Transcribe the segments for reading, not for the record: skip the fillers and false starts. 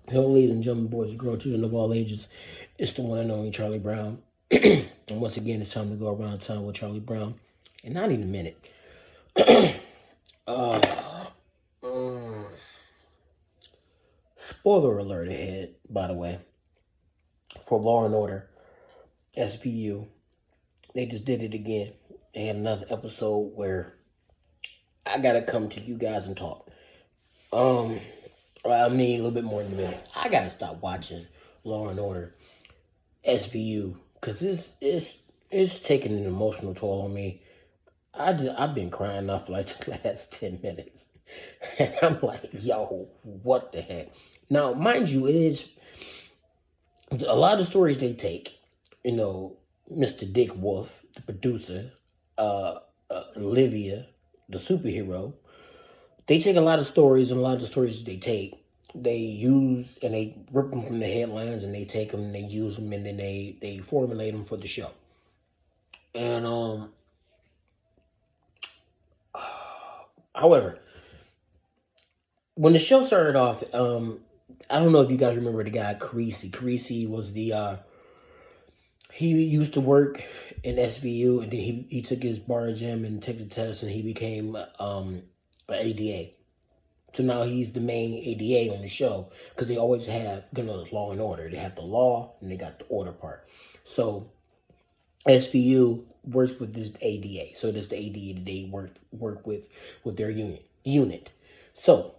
Hello, ladies and gentlemen, boys and girls, children of all ages. It's the one and only Charlie Brown. And once again, it's time to go around town with Charlie Brown. And I need a minute. uh, Spoiler alert ahead, by the way, for Law and Order, SVU. They just did it again. They had another episode where I gotta come to you guys and talk. Um, I mean, a little bit more than a minute. I gotta stop watching Law and Order SVU because it's taking an emotional toll on me. I've been crying off for like the last 10 minutes, and I'm like, yo, what the heck? Now, mind you, it is a lot of stories they take. You know, Mr. Dick Wolf, the producer, uh, Olivia, the superhero. They take a lot of stories, and a lot of the stories they take, they use and they rip them from the headlines, and they take them and they use them, and then they formulate them for the show. And however, when the show started off, I don't know if you guys remember the guy Carisi. Carisi was the he used to work in SVU, and then he took his bar exam and took the test, and he became an ADA. So now he's the main ADA on the show because they always have, Law and Order. They have the law and they got the order part. So SVU works with this ADA. So this the ADA that they work with their unit. So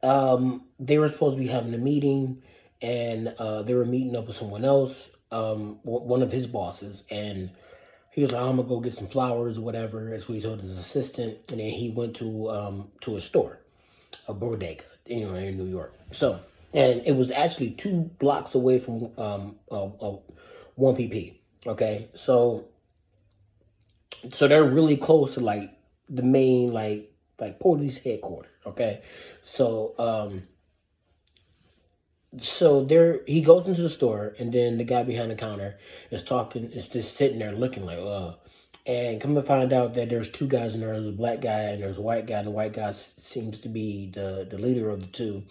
they were supposed to be having a meeting, and they were meeting up with someone else, one of his bosses, and he was like, "I'm gonna go get some flowers or whatever." That's what he told his assistant, and then he went to a store, a bodega, in New York. So, and it was actually 2 blocks away from 1PP. Okay, so they're really close to like the main like police headquarters. Okay, so so there he goes into the store, and then the guy behind the counter is just sitting there looking like and come to find out that there's 2 guys in there. There's a black guy and there's a white guy, and the white guy seems to be the leader of the two,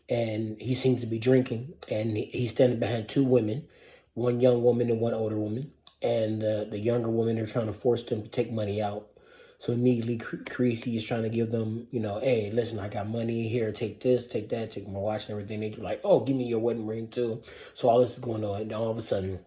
and he seems to be drinking, and he's standing behind 2 women, one young woman and one older woman, and the younger woman, they're trying to force them to take money out. So immediately, Creasy is trying to give them, hey, listen, I got money here. Take this, take that, take my watch and everything. They're like, oh, give me your wedding ring too. So all this is going on, and all of a sudden,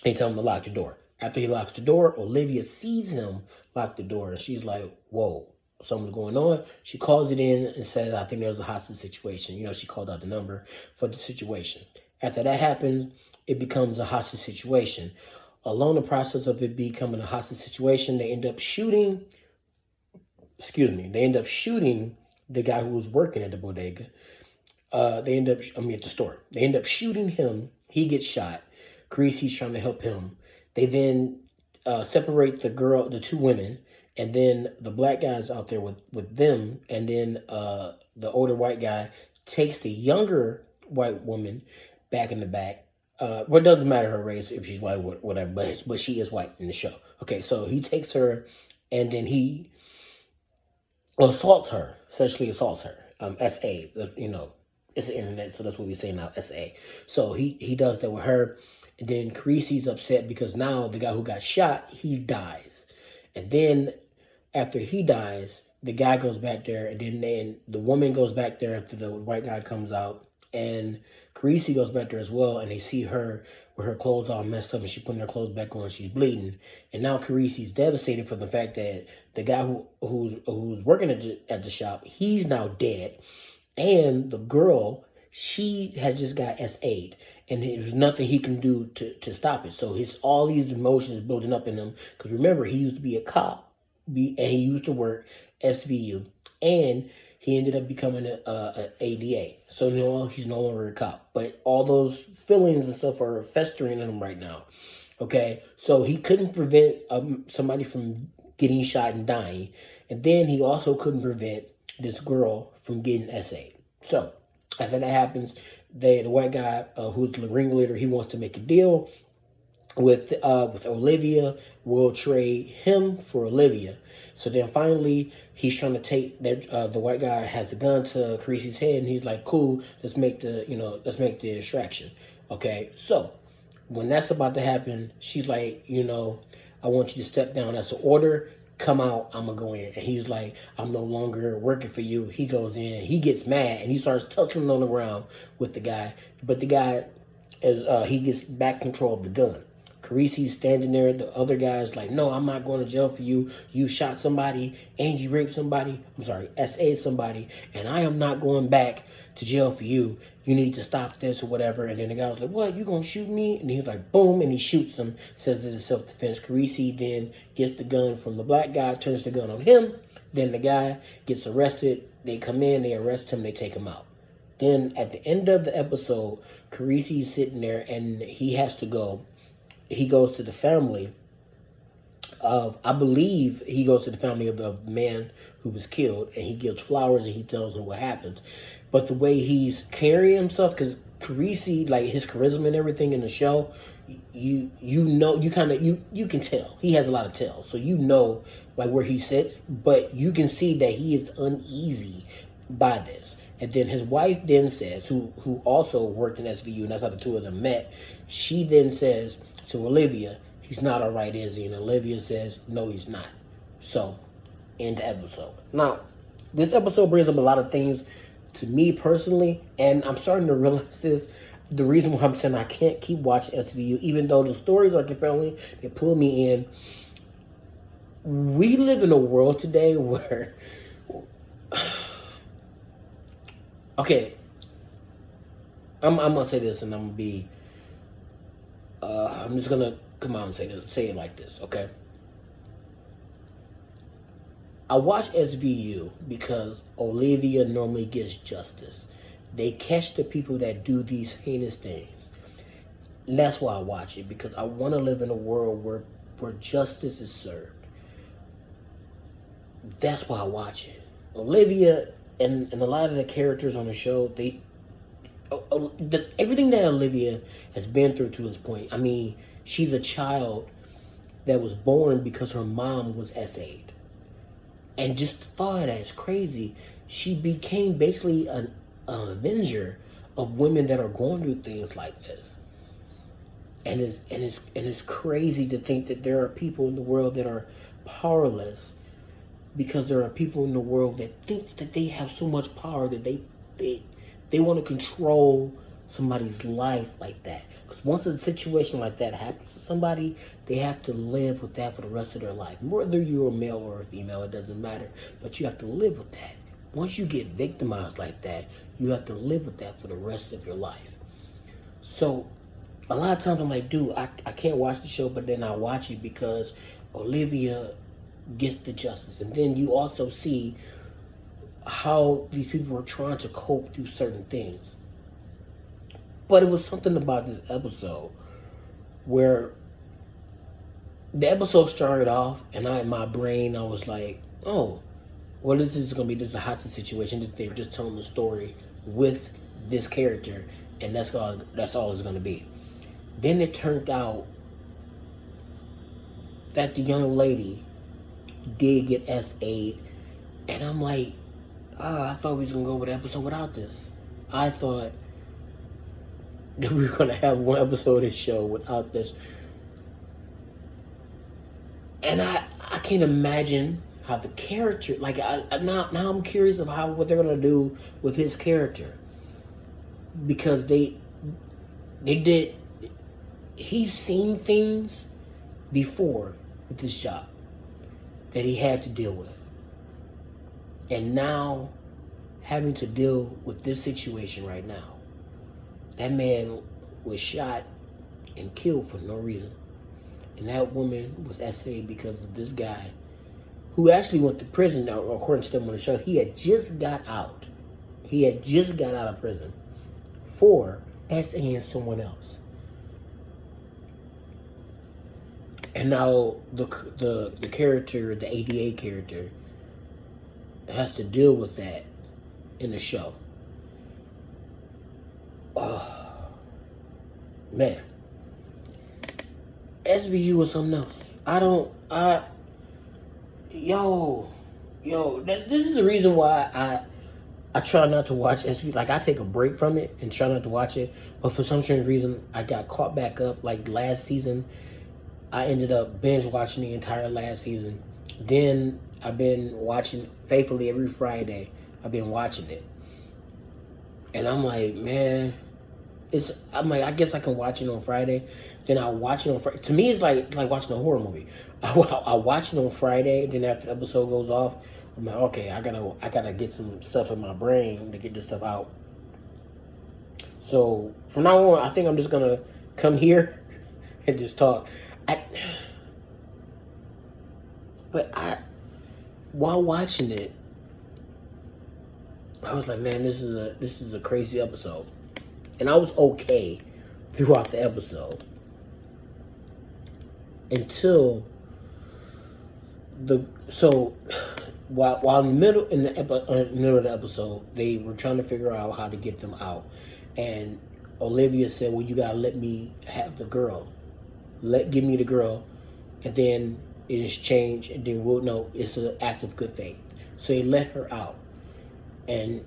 they tell him to lock the door. After he locks the door, Olivia sees him lock the door, and she's like, whoa, something's going on. She calls it in and says, I think there's a hostage situation. She called out the number for the situation. After that happens, it becomes a hostage situation. Along the process of it becoming a hostage situation, they end up shooting the guy who was working at the bodega. At the store. They end up shooting him. He gets shot. Creasy's trying to help him. They then separate the 2 women, and then the black guy's out there with them, and then the older white guy takes the younger white woman back in the back. It doesn't matter her race, if she's white or whatever, but she is white in the show. Okay, so he takes her, and then he sexually assaults her. SA, it's the internet, so that's what we say now, SA. So he does that with her, and then Creasy's upset because now the guy who got shot, he dies. And then after he dies, the guy goes back there, and then the woman goes back there after the white guy comes out, and Creasy goes back there as well, and they see her with her clothes all messed up, and she's putting her clothes back on, she's bleeding. And now Creasy's devastated for the fact that the guy who's working at the shop, he's now dead. And the girl, she has just got SA'd, and there's nothing he can do to stop it. So all these emotions building up in him, because remember, he used to be a cop, and he used to work SVU, and he ended up becoming a ADA. So he's no longer a cop. But all those feelings and stuff are festering in him right now. Okay, so he couldn't prevent somebody from getting shot and dying, and then he also couldn't prevent this girl from getting SA'd. So after that happens, the white guy who's the ringleader, he wants to make a deal. with Olivia will trade him for Olivia. So then finally he's trying to take that the white guy has the gun to Carisi's head, and he's like, "Cool, let's make the extraction." Okay, so when that's about to happen, she's like, "I want you to step down. That's an order. Come out. I'm gonna go in." And he's like, "I'm no longer working for you." He goes in. He gets mad and he starts tussling on the ground with the guy. But the guy, as he gets back control of the gun. Carisi's standing there. The other guy's like, "No, I'm not going to jail for you. You shot somebody and you raped somebody. I'm sorry, SA somebody, and I am not going back to jail for you. You need to stop this or whatever." And then the guy was like, "What? You gonna shoot me?" And he's like, "Boom!" And he shoots him. Says it is self-defense. Carisi then gets the gun from the black guy, turns the gun on him. Then the guy gets arrested. They come in, they arrest him, they take him out. Then at the end of the episode, Carisi's sitting there and he has to go. He goes to the family of, I believe he goes to the family of the man who was killed, and he gives flowers and he tells them what happened. But the way he's carrying himself, because Carisi, like his charisma and everything in the show, you can tell he has a lot of tell, so like where he sits, but you can see that he is uneasy by this. And then his wife then says, who also worked in SVU, and that's how the two of them met. She then says to Olivia, "He's not all right, is he?" And Olivia says, "No, he's not." So, end the episode. Now, this episode brings up a lot of things to me personally, and I'm starting to realize this. The reason why I'm saying I can't keep watching SVU, even though the stories are compelling, they pull me in. We live in a world today where, okay, I'm gonna say this, and I'm gonna be, I'm just gonna come out and say it like this, okay? I watch SVU because Olivia normally gets justice. They catch the people that do these heinous things. And that's why I watch it, because I want to live in a world where justice is served. That's why I watch it. Olivia and a lot of the characters on the show, everything that Olivia has been through to this point. I mean, she's a child that was born because her mom was SA'd. And just the thought of that is crazy. She became basically an avenger of women that are going through things like this. And it's crazy to think that there are people in the world that are powerless, because there are people in the world that think that they have so much power that they want to control somebody's life like that. Because once a situation like that happens to somebody, they have to live with that for the rest of their life. Whether you're a male or a female, it doesn't matter. But you have to live with that. Once you get victimized like that, you have to live with that for the rest of your life. So a lot of times I'm like, dude, I can't watch the show, but then I watch it because Olivia gets the justice. And then you also see how these people are trying to cope through certain things. But it was something about this episode where the episode started off, and in my brain, I was like, oh, well, this is going to be, this is a hot situation. They're just telling the story with this character, and that's all it's going to be. Then it turned out that the young lady did get SA'd, and I'm like, I thought we was going to go over the episode without this. I thought that we were going to have one episode of this show without this. And I can't imagine how the character, like, now I'm curious of what they're going to do with his character. Because he's seen things before with this job that he had to deal with. And now, having to deal with this situation right now. That man was shot and killed for no reason. And that woman was SA'd because of this guy who actually went to prison, according to them on the show. He had just got out. He had just got out of prison for SAing someone else. And now the character, the ADA character, has to deal with that in the show. Oh, man. SVU was something else. Yo, this is the reason why I try not to watch SVU. Like, I take a break from it and try not to watch it. But for some strange reason, I got caught back up. Like, last season, I ended up binge watching the entire last season. Then I've been watching faithfully every Friday. I've been watching it. And I'm like, man, I'm like, I guess I can watch it on Friday. Then I watch it on Friday. To me, it's like watching a horror movie. I watch it on Friday. Then after the episode goes off, I'm like, okay, I gotta get some stuff in my brain to get this stuff out. So from now on, I think I'm just gonna come here and just talk. I, but while watching it, I was like, man, this is a crazy episode, and I was okay throughout the episode until while in the middle of the episode, they were trying to figure out how to get them out, and Olivia said, "Well, you gotta let me have the girl. Give me the girl, and then it is changed, and then we'll know it's an act of good faith." So they let her out, and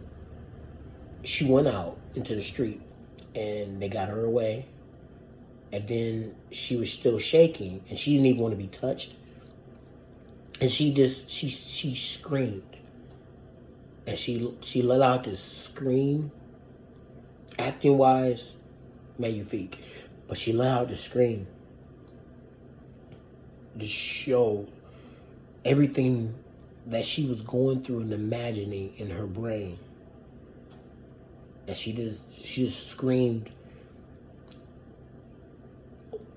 she went out into the street, and they got her away, and then she was still shaking, and she didn't even want to be touched, and she screamed, and she let out this scream, acting wise, magnifique, but she let out this scream to show everything that she was going through and imagining in her brain. And she just screamed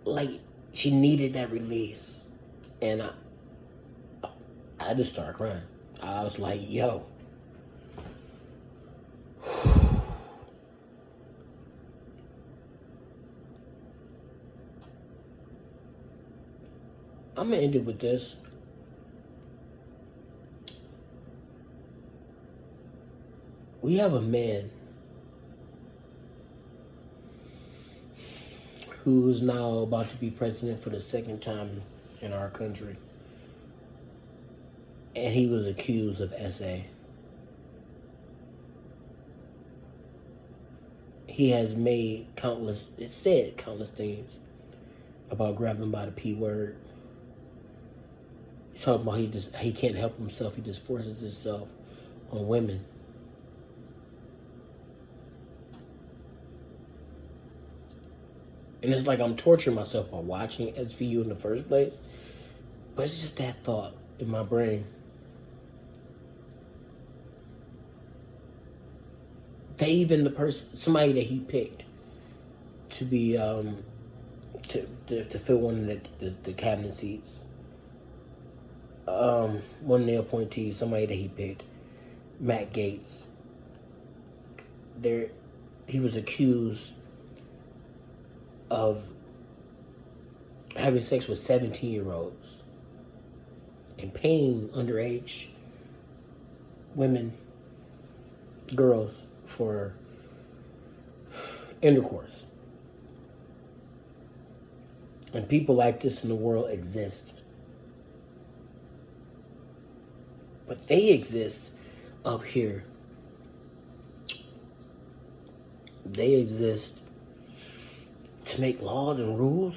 like she needed that release. And I just started crying. I was like, yo. I'm gonna end it with this. We have a man who is now about to be president for the second time in our country. And he was accused of SA. He has said countless things about grabbing them by the P word. He's talking about he can't help himself. He just forces himself on women. And it's like I'm torturing myself by watching SVU in the first place. But it's just that thought in my brain. Somebody that he picked to be to fill one of the cabinet seats. One of the appointees, somebody that he picked, Matt Gaetz. He was accused of having sex with 17-year-olds and paying underage girls for intercourse. And people like this in the world exist. But they exist up here. They exist to make laws and rules.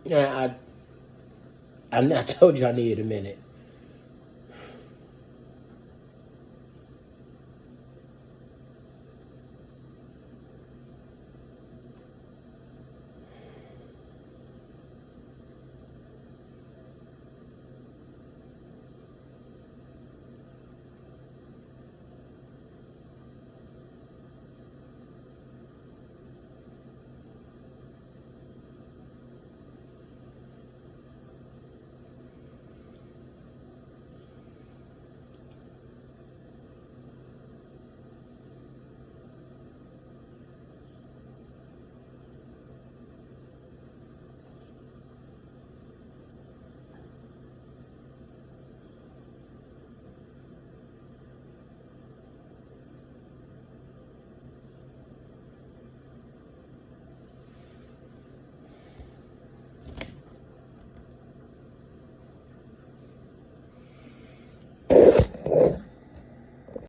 Yeah, I told you I needed a minute.